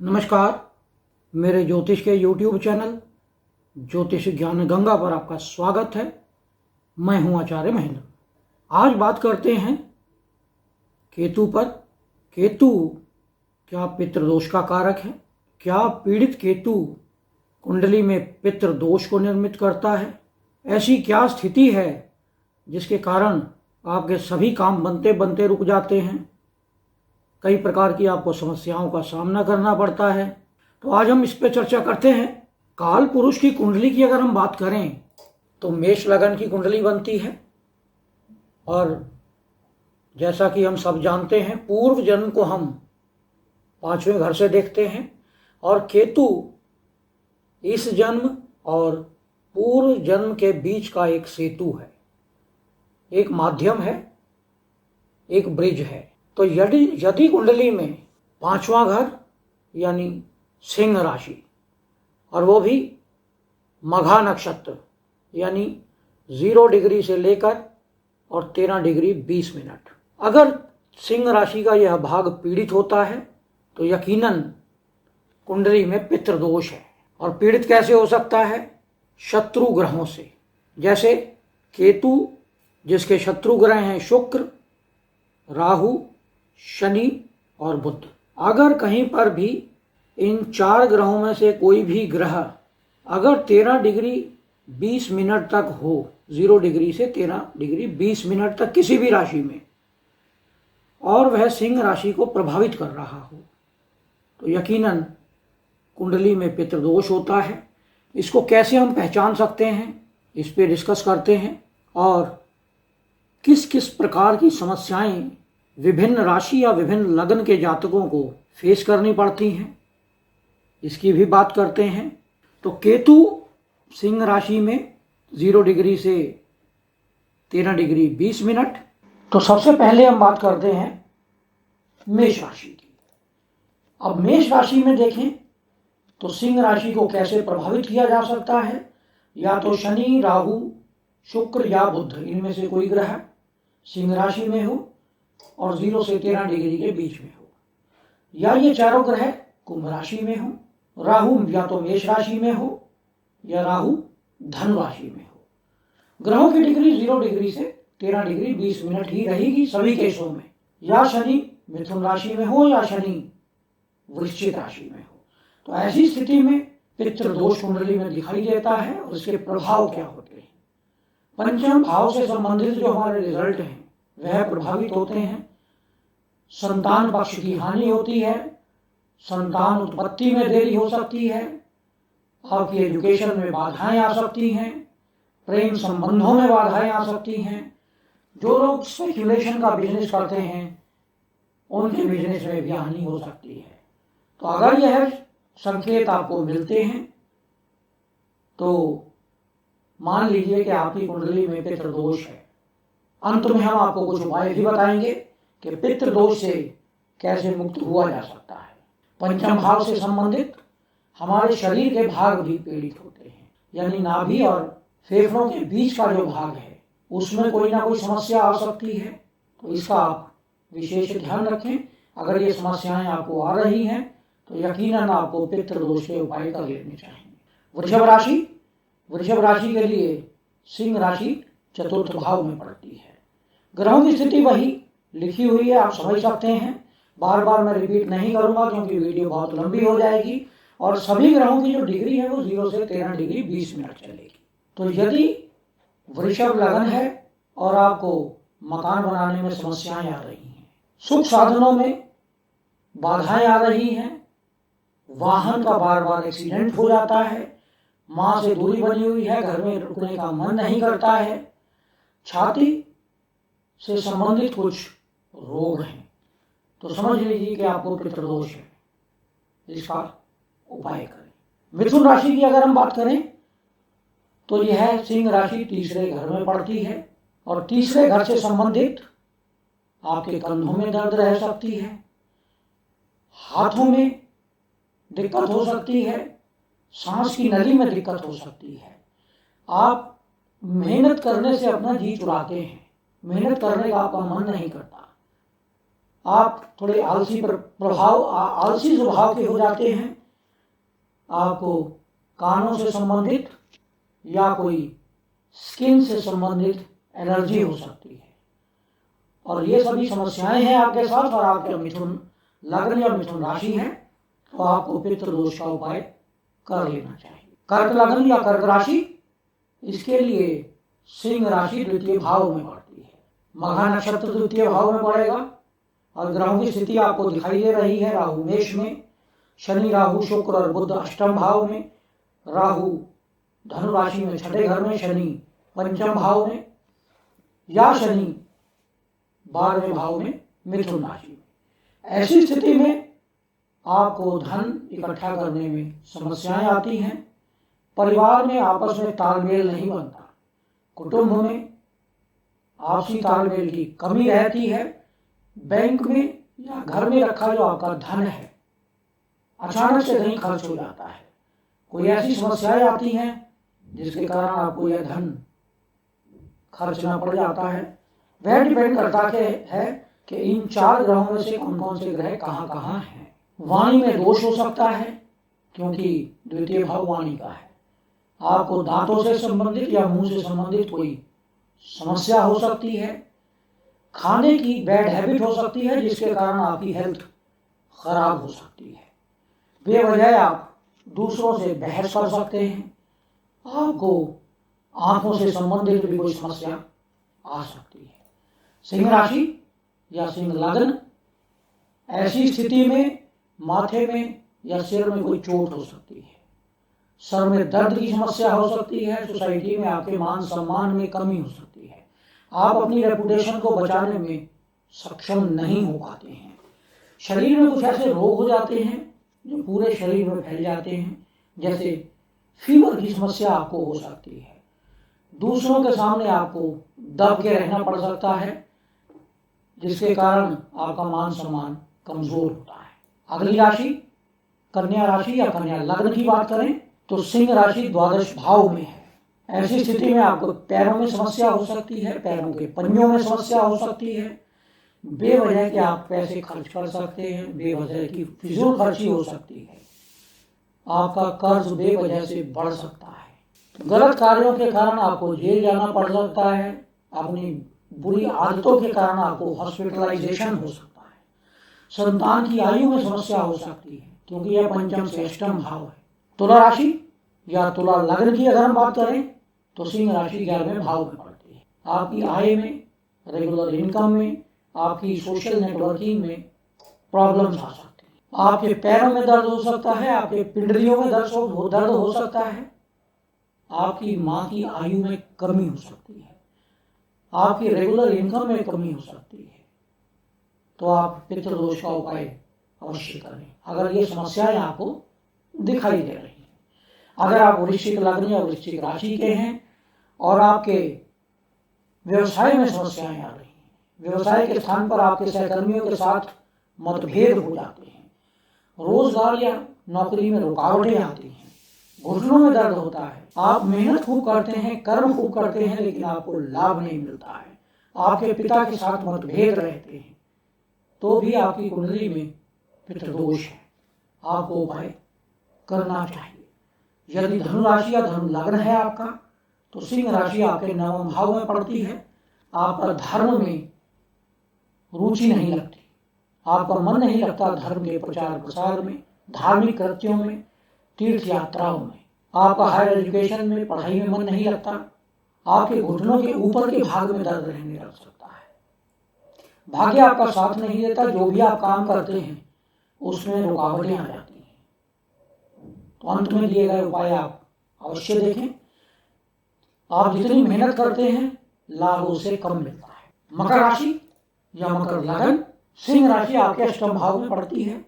नमस्कार। मेरे ज्योतिष के YouTube चैनल ज्योतिष ज्ञान गंगा पर आपका स्वागत है। मैं हूं आचार्य महेंद्र। आज बात करते हैं केतु पर। केतु क्या पितृदोष का कारक है? क्या पीड़ित केतु कुंडली में पितृदोष को निर्मित करता है? ऐसी क्या स्थिति है जिसके कारण आपके सभी काम बनते बनते रुक जाते हैं? कई प्रकार की आपको समस्याओं का सामना करना पड़ता है। तो आज हम इस पर चर्चा करते हैं। काल पुरुष की कुंडली की अगर हम बात करें तो मेष लगन की कुंडली बनती है, और जैसा कि हम सब जानते हैं पूर्व जन्म को हम 5वें घर से देखते हैं, और केतु इस जन्म और पूर्व जन्म के बीच का एक सेतु है, एक माध्यम है, एक ब्रिज है। तो यदि कुंडली में 5वां घर यानी सिंह राशि, और वो भी मघा नक्षत्र यानी 0 डिग्री से लेकर और 13 डिग्री 20 मिनट, अगर सिंह राशि का यह भाग पीड़ित होता है तो यकीनन कुंडली में पितृदोष है। और पीड़ित कैसे हो सकता है? शत्रु ग्रहों से, जैसे केतु जिसके शत्रु ग्रह हैं शुक्र, राहु, शनि और बुध। अगर कहीं पर भी इन 4 ग्रहों में से कोई भी ग्रह अगर 13 डिग्री 20 मिनट तक हो, 0 डिग्री से 13 डिग्री 20 मिनट तक किसी भी राशि में, और वह सिंह राशि को प्रभावित कर रहा हो, तो यकीनन कुंडली में पितृदोष होता है। इसको कैसे हम पहचान सकते हैं, इस पे डिस्कस करते हैं, और किस किस प्रकार की समस्याएं विभिन्न राशि या विभिन्न लग्न के जातकों को फेस करनी पड़ती हैं, इसकी भी बात करते हैं। तो केतु सिंह राशि में 0 डिग्री से 13 डिग्री 20 मिनट। तो सबसे पहले हम बात करते हैं मेष राशि की। अब मेष राशि में देखें तो सिंह राशि को कैसे प्रभावित किया जा सकता है? या तो शनि, राहु, शुक्र या बुध, इनमें से कोई ग्रह सिंह राशि में हो और 0 से 13 डिग्री के बीच में हो, या ये चारों ग्रह कुंभ राशि में हो, राहु या तो मेष राशि में हो या राहु धनु राशि में हो। ग्रहों की डिग्री 0 डिग्री से 13 डिग्री 20 मिनट ही रहेगी सभी केसों में। या शनि मिथुन राशि में हो या शनि वृश्चिक राशि में हो। तो ऐसी स्थिति में पितृदोष कुंडली में दिखाई देता है, और इसके प्रभाव क्या होते हैं? पंचम भाव से संबंधित जो हमारे रिजल्ट हैं वह प्रभावित होते हैं। संतान पक्ष की हानि होती है, संतान उत्पत्ति में देरी हो सकती है, आपकी एजुकेशन में बाधाएं आ सकती हैं, प्रेम संबंधों में बाधाएं आ सकती हैं। जो लोग स्पेकुलेशन का बिजनेस करते हैं उनके बिजनेस में भी हानि हो सकती है। तो अगर यह संकेत आपको मिलते हैं तो मान लीजिए कि आपकी कुंडली में पितृदोष है। अंत में हम आपको कुछ उपाय भी बताएंगे कि पितृदोष से कैसे मुक्त हुआ जा सकता है। पंचम भाव से संबंधित हमारे शरीर के भाग भी पीड़ित होते हैं, यानी नाभि और फेफड़ों के बीच का जो भाग है उसमें कोई ना कोई समस्या आ सकती है। तो इसका आप विशेष ध्यान रखें। अगर ये समस्याएं आपको आ रही हैं तो यकीनन आपको पितृदोष के उपाय कर लेने चाहिए। वृषभ राशि के लिए सिंह राशि चतुर्थ भाव में पड़ती है। ग्रहों की स्थिति वही लिखी हुई है, आप समझ सकते हैं। बार बार मैं रिपीट नहीं करूंगा क्योंकि वीडियो बहुत लंबी हो जाएगी, और सभी ग्रहों की जो डिग्री है वो 0 से 13 डिग्री 20 मिनट चलेगी। तो यदि वृषभ लगन है और आपको मकान बनाने में समस्याएं आ रही हैं, सुख साधनों में बाधाएं आ रही हैं, वाहन का बार बार एक्सीडेंट हो जाता है, माँ से दूरी बनी हुई है, घर में रुकने का मन नहीं करता है, छाती से संबंधित कुछ रोग हैं, तो समझ लीजिए कि आपको पितृदोष है। इसका उपाय करें। मिथुन राशि की अगर हम बात करें तो यह सिंह राशि तीसरे घर में पड़ती है, और तीसरे घर से संबंधित आपके कंधों में दर्द रह सकती है, हाथों में दिक्कत हो सकती है, सांस की नली में दिक्कत हो सकती है। आप मेहनत करने से अपना जी चुराते हैं, मेहनत करने का आपका मन नहीं करता, आप थोड़े आलसी प्रभाव आलसी स्वभाव के हो जाते हैं। आपको कानों से संबंधित या कोई स्किन से संबंधित एलर्जी हो सकती है। और ये सभी समस्याएं हैं आपके साथ और आपके मिथुन लग्न या मिथुन राशि है, तो आपको पितृदोष का उपाय कर लेना चाहिए। कर्क लग्न या कर्क राशि, इसके लिए सिंह राशि द्वितीय भाव में पड़ती है। मघा नक्षत्र द्वितीय भाव में पड़ेगा और ग्रहों की स्थिति आपको दिखाई दे रही है। राहु मेष में, शनि राहु शुक्र और बुध अष्टम भाव में, राहु धनु राशि में छठे घर में, शनि पंचम भाव में, या शनि 12वें भाव में मिथुन राशि में। ऐसी स्थिति में आपको धन इकट्ठा करने में समस्याएं आती हैं। परिवार में आपस में तालमेल नहीं बनता, कुटुंब में आपसी तालमेल की कमी रहती है। बैंक में या घर में रखा जो आपका धन है अचानक से कहीं खर्च हो जाता है। कोई ऐसी समस्याएं आती हैं जिसके कारण आपको यह धन खर्चना पड़ जाता है। वह डिपेंड करता है कि इन 4 ग्रहों में से कौन कौन से ग्रह कहाँ कहाँ हैं। वाणी में दोष हो सकता है, क्योंकि द्वितीय भाव वाणी का है। आपको दांतों से संबंधित या मुंह से संबंधित कोई समस्या हो सकती है। खाने की बैड हैबिट हो सकती है, जिसके कारण आपकी हेल्थ खराब हो सकती है। बेवजह आप दूसरों से बहस कर सकते हैं। आपको आंखों से संबंधित भी कोई समस्या आ सकती है। सिंह राशि या सिंह लग्न, ऐसी स्थिति में माथे में या सिर में कोई चोट हो सकती है। सर में दर्द की समस्या हो सकती है। सोसाइटी में आपके मान सम्मान में कमी हो सकती है। आप अपनी रेपुटेशन को बचाने में सक्षम नहीं हो पाते हैं। शरीर में कुछ ऐसे रोग हो जाते हैं जो पूरे शरीर में फैल जाते हैं, जैसे फीवर की समस्या आपको हो सकती है। दूसरों के सामने आपको दब के रहना पड़ सकता है, जिसके कारण आपका मान सम्मान कमजोर होता है। अगली राशि कन्या राशि या कन्या लग्न की बात करें तो सिंह राशि द्वादश भाव में है। ऐसी स्थिति में आपको पैरों में समस्या हो सकती है, पैरों के पंजों में समस्या हो सकती है। बेवजह के आप पैसे खर्च कर सकते हैं, बेवजह की फिजूल खर्ची हो सकती है। आपका कर्ज बेवजह से बढ़ सकता है। गलत कार्यों के कारण आपको जेल जाना पड़ सकता है। अपनी बुरी आदतों के कारण आपको हॉस्पिटलाइजेशन हो सकता है। संतान की आयु में समस्या हो सकती है, क्योंकि यह पंचम से अष्टम भाव है। तुला राशि या तुला लग्न की अगर हम बात करें तो सिंह राशि 11वें भाव में पड़ती है। आपकी आय में, रेगुलर इनकम में, आपकी सोशल नेटवर्किंग में प्रॉब्लम्स आ सकती हैं। आपके पैरों में दर्द हो सकता है, आपके पिंडलियों में दर्द हो सकता है। आपकी माँ की आयु में कमी हो सकती है। आपकी रेगुलर इनकम में कमी हो सकती है। तो आप पितृदोष का उपाय अवश्य करें अगर ये समस्याएं आपको दिखाई दे रही हैं। अगर आप वृश्चिक लग्न या वृश्चिक राशि के हैं और आपके व्यवसाय में समस्याएं आ रही हैं, व्यवसाय के स्थान पर आपके सहकर्मियों के साथ मतभेद हो जाते हैं, रोजगार या नौकरी में रुकावटें आती हैं, घुटनों में दर्द होता है, आप मेहनत खूब करते हैं, कर्म खूब करते हैं, लेकिन आपको लाभ नहीं मिलता है, आपके पिता के साथ मतभेद रहते हैं, तो भी आपकी कुंडली में पितृदोष है। आपको उपाय करना चाहिए। यदि धनु राशि या धनु लग्न है आपका तो सिंह राशि आपके 9वें भाव में पड़ती है। आपका धर्म में रुचि नहीं लगती, आपका मन नहीं लगता धर्म के प्रचार प्रसार में, धार्मिक कृत्यों में, तीर्थ यात्राओं में। आपका हायर एजुकेशन में, पढ़ाई में मन नहीं लगता। आपके घुटनों के ऊपर के भाग में दर्द रहने लग सकता है। भाग्य आपका साथ नहीं देता। जो भी आप काम करते हैं उसमें रुकावटें आ जाती हैं। तो अंत में दिए गए उपाय आप अवश्य देखें। आप जितनी मेहनत करते हैं लाभ उससे कम मिलता है। मकर राशि या मकर लग्न, सिंह राशि आपके अष्टम भाव में पड़ती है।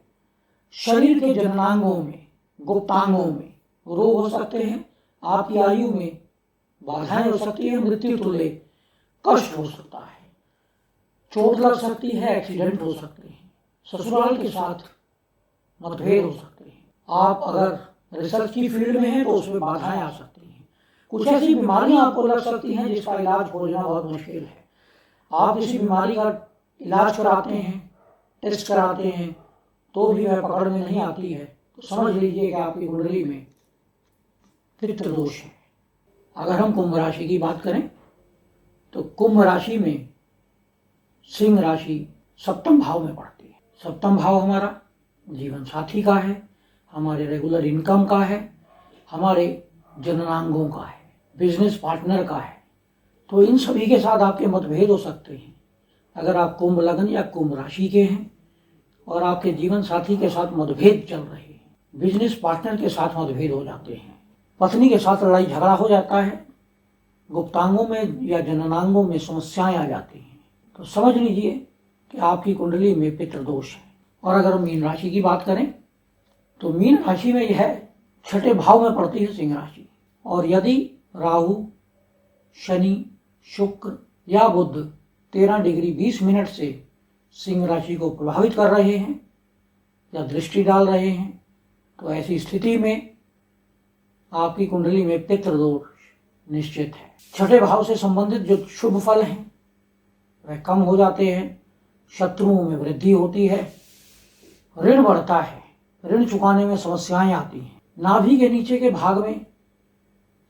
शरीर के जननांगों में, गुप्तांगों में रोग हो सकते हैं। आपकी आयु में बाधाएं हो सकती है, मृत्यु तुल्य कष्ट हो सकता है, चोट लग सकती है, एक्सीडेंट हो सकते हैं, ससुराल के साथ मतभेद हो सकते हैं। आप अगर रिसर्च की फील्ड में हैं तो उसमें बाधाएं आ सकती हैं। कुछ ऐसी बीमारियां आपको लग सकती हैं जिसका इलाज खोजना बहुत मुश्किल है। आप किसी बीमारी का इलाज कराते हैं, टेस्ट कराते हैं, तो भी वह पकड़ में नहीं आती है, तो समझ लीजिए कि आपकी कुंडली में पितृ दोष है। अगर हम कुंभ राशि की बात करें तो कुंभ राशि में सिंह राशि सप्तम भाव में पड़ती है। सप्तम भाव हमारा जीवन साथी का है, हमारे रेगुलर इनकम का है, हमारे जननांगों का है, बिजनेस पार्टनर का है। तो इन सभी के साथ आपके मतभेद हो सकते हैं। अगर आप कुंभ लग्न या कुंभ राशि के हैं और आपके जीवन साथी के साथ मतभेद चल रहे हैं, बिजनेस पार्टनर के साथ मतभेद हो जाते हैं, पत्नी के साथ लड़ाई झगड़ा हो जाता है, गुप्तांगों में या जननांगों में समस्याएं आ जाती हैं, तो समझ लीजिए कि आपकी कुंडली में पितृ दोष है। और अगर हम मीन राशि की बात करें तो मीन राशि में यह छठे भाव में पड़ती है सिंह राशि। और यदि राहु, शनि, शुक्र या बुध 13 डिग्री 20 मिनट से सिंह राशि को प्रभावित कर रहे हैं या दृष्टि डाल रहे हैं, तो ऐसी स्थिति में आपकी कुंडली में पितृ दोष निश्चित है। छठे भाव से संबंधित जो शुभ फल हैं वह कम हो जाते हैं, शत्रुओं में वृद्धि होती है, ऋण बढ़ता है, ऋण चुकाने में समस्याएं आती हैं, नाभि के नीचे के भाग में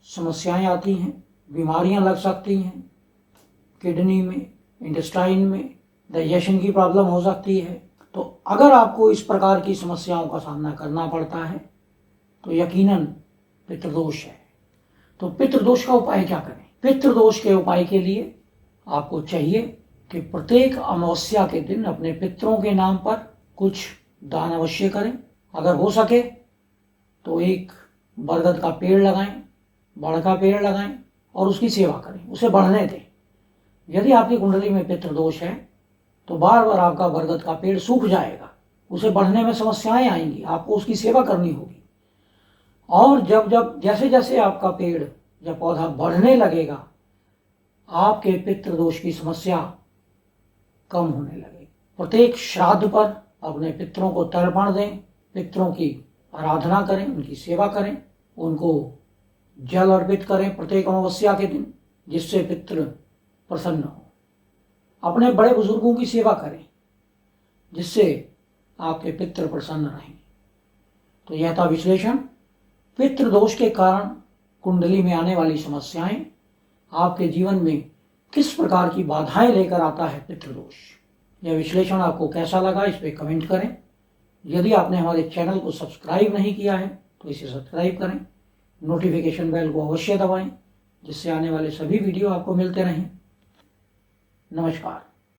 समस्याएं आती हैं, बीमारियां लग सकती हैं, किडनी में, इंटेस्टाइन में डाइजेशन की प्रॉब्लम हो सकती है। तो अगर आपको इस प्रकार की समस्याओं का सामना करना पड़ता है तो यकीनन पितृदोष है। तो पितृदोष का उपाय क्या करें? पितृदोष के उपाय के लिए आपको चाहिए कि प्रत्येक अमावस्या के दिन अपने पितरों के नाम पर कुछ दान अवश्य करें। अगर हो सके तो एक बरगद का पेड़ लगाएं, बड़ का पेड़ लगाएं और उसकी सेवा करें, उसे बढ़ने दें। यदि आपकी कुंडली में पितृ दोष है तो बार बार आपका बरगद का पेड़ सूख जाएगा, उसे बढ़ने में समस्याएं आएंगी, आपको उसकी सेवा करनी होगी। और जब जैसे जैसे आपका पेड़ या पौधा बढ़ने लगेगा, आपके पितृ दोष की समस्या कम होने लगेगी। प्रत्येक श्राद्ध पर अपने पितरों को तर्पण दें, पितरों की आराधना करें, उनकी सेवा करें, उनको जल अर्पित करें प्रत्येक अमावस्या के दिन, जिससे पितृ प्रसन्न हो। अपने बड़े बुजुर्गों की सेवा करें जिससे आपके पितृ प्रसन्न रहें। तो यह था विश्लेषण। पितृ दोष के कारण कुंडली में आने वाली समस्याएं, आपके जीवन में किस प्रकार की बाधाएं लेकर आता है पितृ दोष। यह विश्लेषण आपको कैसा लगा इस पर कमेंट करें। यदि आपने हमारे चैनल को सब्सक्राइब नहीं किया है तो इसे सब्सक्राइब करें, नोटिफिकेशन बेल को अवश्य दबाएं जिससे आने वाले सभी वीडियो आपको मिलते रहें। नमस्कार।